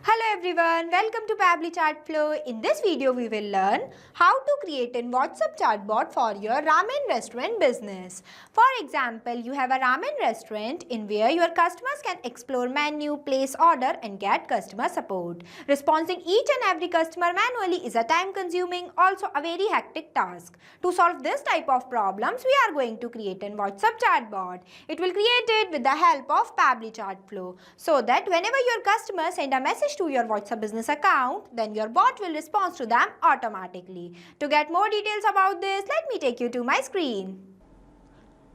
Hello everyone, welcome to Pabbly Chat Flow. In this video, we will learn how to create a WhatsApp chatbot for your ramen restaurant business. For example, you have a ramen restaurant in where your customers can explore menu, place order and get customer support. Responding each and every customer manually is a time-consuming, also a very hectic task. To solve this type of problems, we are going to create a WhatsApp chatbot. It will create it with the help of Pabbly Chat Flow so that whenever your customers send a message to your WhatsApp business account, then your bot will respond to them automatically. To get more details about this, let me take you to my screen.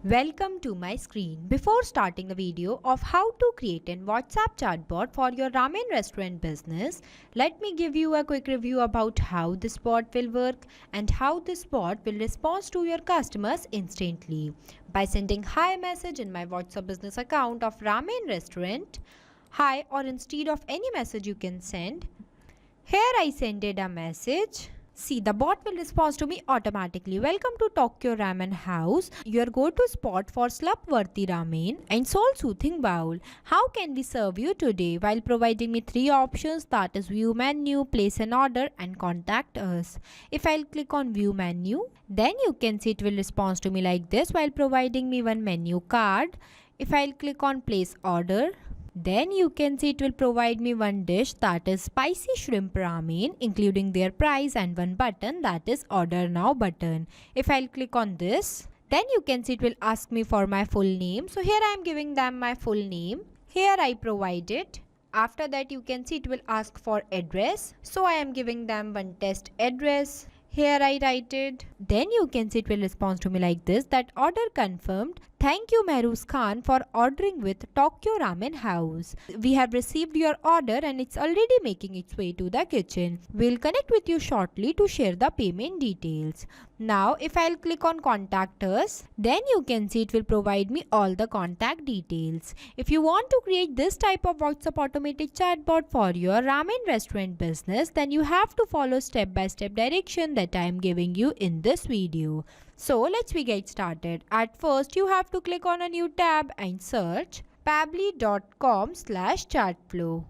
Welcome to my screen. Before starting the video of how to create a WhatsApp chatbot for your ramen restaurant business, let me give you a quick review about how this bot will work and how this bot will respond to your customers instantly. By sending hi message in my WhatsApp business account of ramen restaurant, hi, or instead of any message you can send. Here I sent a message. See, the bot will respond to me automatically. Welcome to Tokyo Ramen House, your go-to spot for slurp-worthy ramen and soul-soothing bowl. How can we serve you today? While providing me 3 options, that is view menu, place an order and contact us. If I'll click on view menu, then you can see it will respond to me like this while providing me one menu card. If I'll click on place order, then you can see it will provide me one dish, that is spicy shrimp ramen, including their price, and one button, that is order now button. If I'll click on this, then you can see it will ask me for my full name. So here I am giving them my full name. Here I provide it. After that you can see it will ask for address. So I am giving them one test address. Here I write it. Then you can see it will respond to me like this, that order confirmed. Thank you Mehruz Khan for ordering with Tokyo Ramen House. We have received your order and it's already making its way to the kitchen. We'll connect with you shortly to share the payment details. Now if I'll click on contact us, then you can see it will provide me all the contact details. If you want to create this type of WhatsApp automated chatbot for your ramen restaurant business, then you have to follow step-by-step direction that I am giving you in this video. So let's get started. At first you have to click on a new tab and search pabbly.com/chatflow.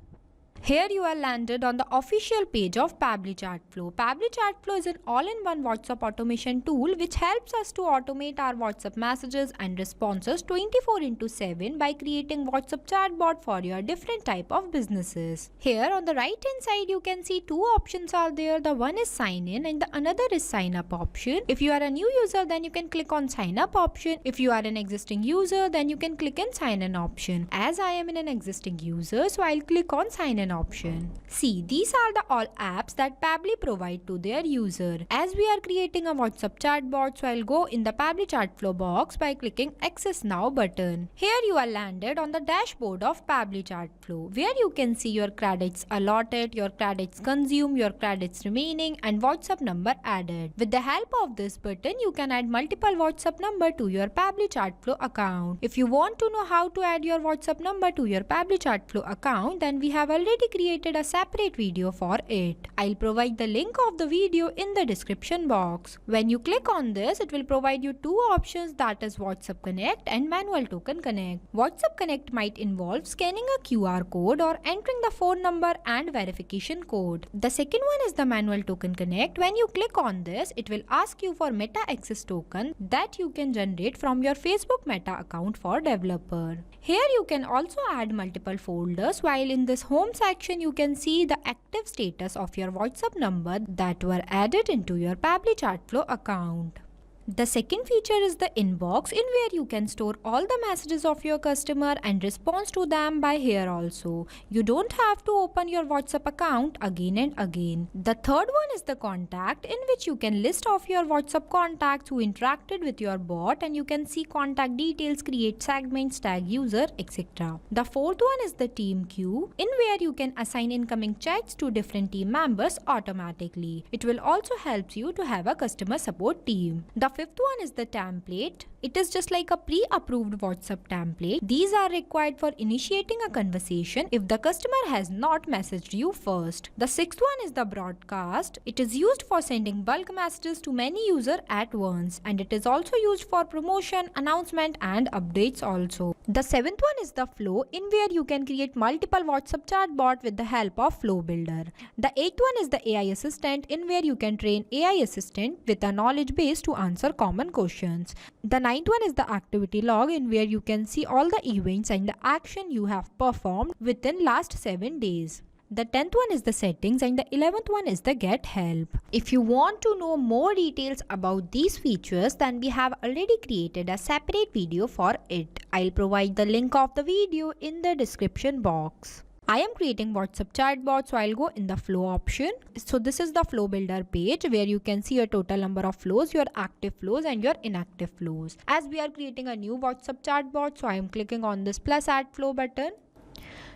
Here you are landed on the official page of Pabbly Chatflow. Pabbly Chatflow is an all-in-one WhatsApp automation tool which helps us to automate our WhatsApp messages and responses 24/7 by creating WhatsApp chatbot for your different type of businesses. Here on the right hand side you can see 2 options are there. The one is sign in and the another is sign up option. If you are a new user, then you can click on sign up option. If you are an existing user, then you can click on sign in option. As I am an existing user, so I'll click on sign in option. See, these are the all apps that Pabbly provide to their user. As we are creating a WhatsApp chatbot, so I'll go in the Pabbly Chatflow box by clicking Access Now button. Here you are landed on the dashboard of Pabbly Chatflow, where you can see your credits allotted, your credits consumed, your credits remaining and WhatsApp number added. With the help of this button, you can add multiple WhatsApp number to your Pabbly Chatflow account. If you want to know how to add your WhatsApp number to your Pabbly Chatflow account, then we have already created a separate video for it. I'll provide the link of the video in the description box. When you click on this, it will provide you 2 options, that is WhatsApp Connect and Manual Token Connect. WhatsApp Connect might involve scanning a QR code or entering the phone number and verification code. The second one is the Manual Token Connect. When you click on this, it will ask you for Meta Access token that you can generate from your Facebook Meta account for developer. Here you can also add multiple folders, while in this home section you can see the active status of your WhatsApp number that were added into your Pabbly Chatflow account. The second feature is the inbox, in where you can store all the messages of your customer and respond to them by here also. You don't have to open your WhatsApp account again and again. The third one is the contact, in which you can list off your WhatsApp contacts who interacted with your bot and you can see contact details, create segments, tag user, etc. The fourth one is the team queue, in where you can assign incoming chats to different team members automatically. It will also help you to have a customer support team. The fifth one is the template. It is just like a pre-approved WhatsApp template. These are required for initiating a conversation if the customer has not messaged you first. The sixth one is the broadcast. It is used for sending bulk messages to many users at once, and it is also used for promotion, announcement and updates also. The seventh one is the flow, in where you can create multiple WhatsApp chatbot with the help of Flow Builder. The eighth one is the AI assistant, in where you can train AI assistant with a knowledge base to answer common questions. The ninth one is the activity log, in where you can see all the events and the action you have performed within last 7 days. The 10th one is the settings, and the 11th one is the get help. If you want to know more details about these features, then we have already created a separate video for it. I'll provide the link of the video in the description box. I am creating WhatsApp chatbot, so I'll go in the flow option. So this is the flow builder page, where you can see your total number of flows, your active flows and your inactive flows. As we are creating a new WhatsApp chatbot, so I am clicking on this plus add flow button.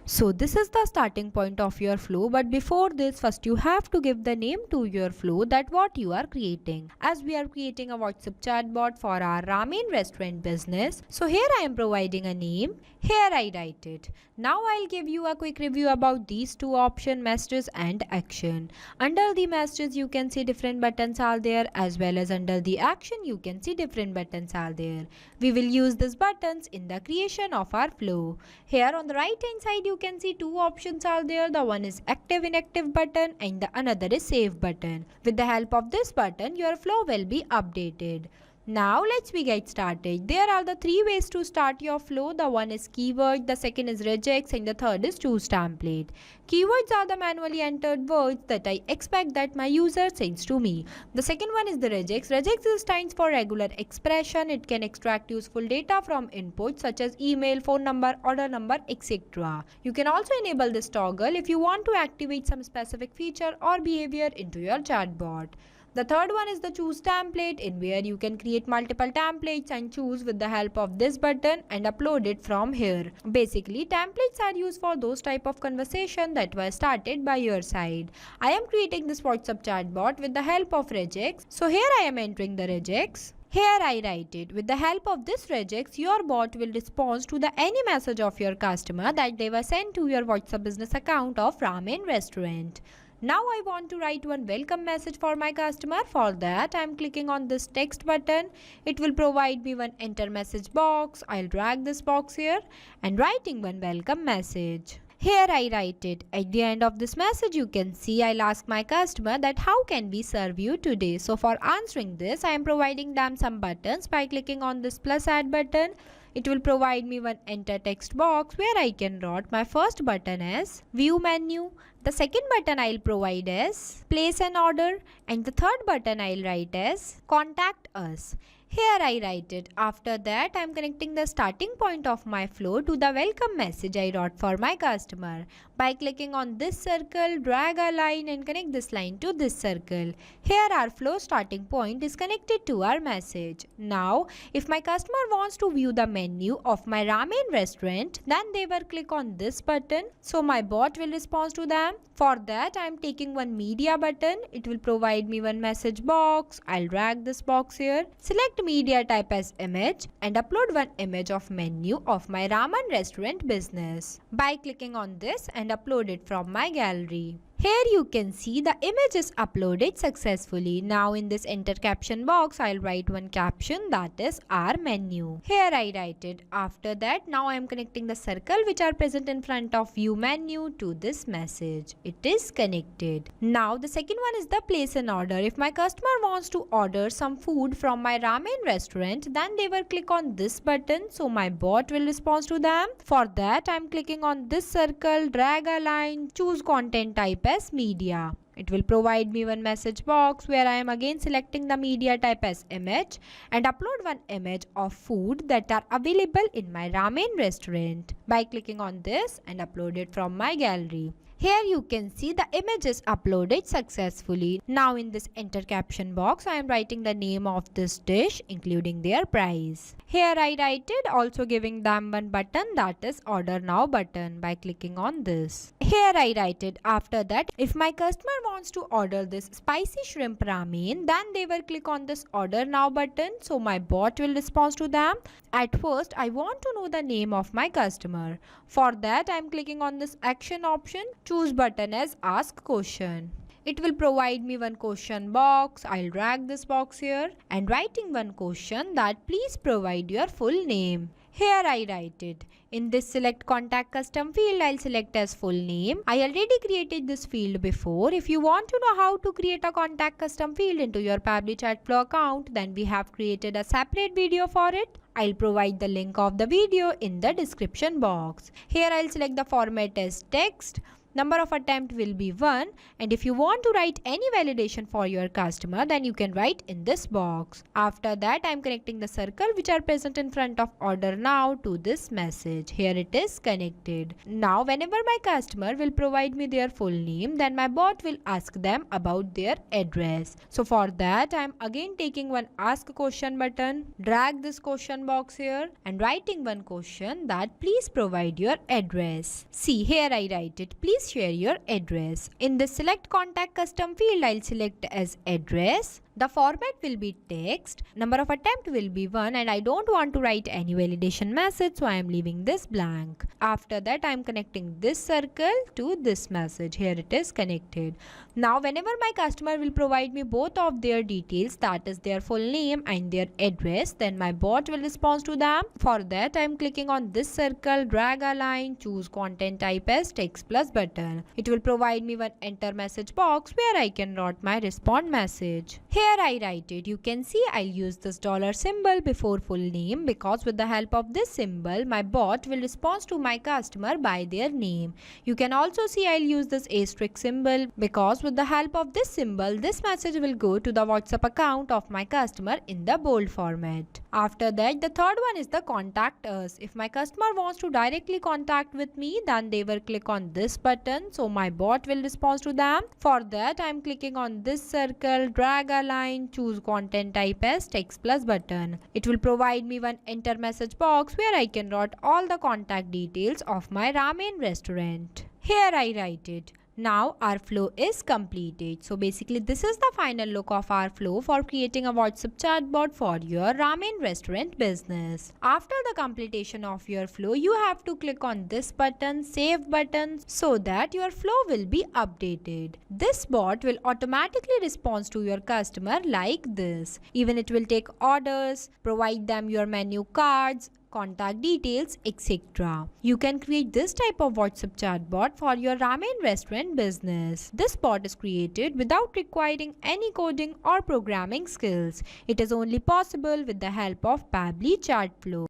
So this is the starting point of your flow, but before this, first you have to give the name to your flow, that what you are creating. As we are creating a WhatsApp chatbot for our ramen restaurant business, so here I am providing a name. Here I write it. Now I'll give you a quick review about these two options, messages and action. Under the messages you can see different buttons are there, as well as under the action you can see different buttons are there. We will use these buttons in the creation of our flow. Here on the right hand side you can see two options are there. The one is active inactive button and the another is save button. With the help of this button your flow will be updated. Now let's get started. There are the three ways to start your flow. The one is keyword, the second is regex and the third is choose template. Keywords are the manually entered words that I expect that my user sends to me. The second one is the regex. Regex stands for regular expression. It can extract useful data from inputs such as email, phone number, order number, etc. You can also enable this toggle if you want to activate some specific feature or behavior into your chatbot. The third one is the choose template, in where you can create multiple templates and choose with the help of this button and upload it from here. Basically, templates are used for those type of conversation that were started by your side. I am creating this WhatsApp chatbot with the help of regex. So here I am entering the regex. Here I write it. With the help of this regex, your bot will respond to the any message of your customer that they were sent to your WhatsApp business account of ramen restaurant. Now I want to write one welcome message for my customer. For that I am clicking on this text button. It will provide me one enter message box. I'll drag this box here and writing one welcome message. Here I write it. At the end of this message you can see I'll ask my customer that how can we serve you today. So for answering this I am providing them some buttons by clicking on this plus add button. It will provide me one enter text box where I can write my first button as view menu. The second button I'll provide as place an order, and the third button I'll write as contact us. Here I write it. After that I am connecting the starting point of my flow to the welcome message I wrote for my customer. By clicking on this circle, drag a line and connect this line to this circle. Here our flow starting point is connected to our message. Now if my customer wants to view the menu of my ramen restaurant, then they will click on this button. So my bot will respond to them. For that I am taking one media button. It will provide me one message box. I'll drag this box here. Select media type as image and upload one image of menu of my ramen restaurant business. By clicking on this and upload it from my gallery. Here you can see the image is uploaded successfully. Now in this enter caption box, I'll write one caption, that is our menu. Here I write it. After that, now I am connecting the circle which are present in front of view menu to this message. It is connected. Now the second one is the place an order. If my customer wants to order some food from my ramen restaurant, then they will click on this button. So my bot will respond to them. For that, I am clicking on this circle, drag a line, choose content type as media. It will provide me one message box where I am again selecting the media type as image and upload one image of food that are available in my ramen restaurant. By clicking on this and upload it from my gallery. Here you can see the image is uploaded successfully. Now in this enter caption box, I am writing the name of this dish including their price. Here I write it, also giving them one button, that is order now button, by clicking on this. Here I write it. After that, if my customer wants to order this spicy shrimp ramen, then they will click on this order now button, so my bot will respond to them. At first, I want to know the name of my customer. For that, I am clicking on this action option. Choose button as ask question. It will provide me one question box. I'll drag this box here and writing one question, that please provide your full name. Here I write it. In this select contact custom field, I'll select as full name. I already created this field before. If you want to know how to create a contact custom field into your Pabbly Chatflow account, then we have created a separate video for it. I'll provide the link of the video in the description box. Here I'll select the format as text. Number of attempt will be 1, and if you want to write any validation for your customer, then you can write in this box. After that, I am connecting the circle which are present in front of order now to this message. Here it is connected. Now whenever my customer will provide me their full name, then my bot will ask them about their address. So for that, I am again taking one ask question button, drag this question box here and writing one question, that please provide your address. See, here I write it, please share your address. In the select contact custom field, I'll select as address. The format will be text. Number of attempt will be 1, and I don't want to write any validation message, so I am leaving this blank. After that, I am connecting this circle to this message. Here it is connected. Now whenever my customer will provide me both of their details, that is their full name and their address, then my bot will respond to them. For that, I am clicking on this circle, drag a line, choose content type as text plus button. It will provide me one enter message box where I can write my respond message. Here I write it. You can see I'll use this dollar symbol before full name, because with the help of this symbol, my bot will respond to my customer by their name. You can also see I'll use this asterisk symbol, because with the help of this symbol, this message will go to the WhatsApp account of my customer in the bold format. After that, the third one is the contact us. If my customer wants to directly contact with me, then they will click on this button, so my bot will respond to them. For that, I am clicking on this circle, drag a line, choose content type as text plus button. It will provide me one enter message box where I can write all the contact details of my ramen restaurant. Here I write it. Now our flow is completed. So basically this is the final look of our flow for creating a WhatsApp chatbot for your ramen restaurant business. After the completion of your flow, you have to click on this button, save button, so that your flow will be updated. This bot will automatically respond to your customer like this. Even it will take orders, provide them your menu cards, contact details, etc. You can create this type of WhatsApp chatbot for your ramen restaurant business. This bot is created without requiring any coding or programming skills. It is only possible with the help of Pabbly Chatflow.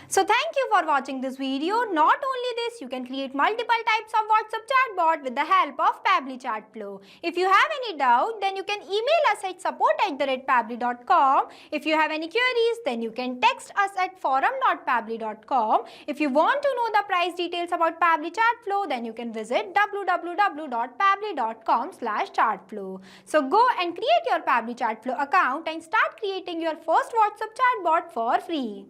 So thank you for watching this video. Not only this, you can create multiple types of WhatsApp chatbot with the help of Pabbly Chatflow. If you have any doubt, then you can email us at support@pabbly.com. If you have any queries, then you can text us at forum.pabbly.com. If you want to know the price details about Pabbly Chatflow, then you can visit www.pabbly.com/chatflow. So go and create your Pabbly Chatflow account and start creating your first WhatsApp chatbot for free.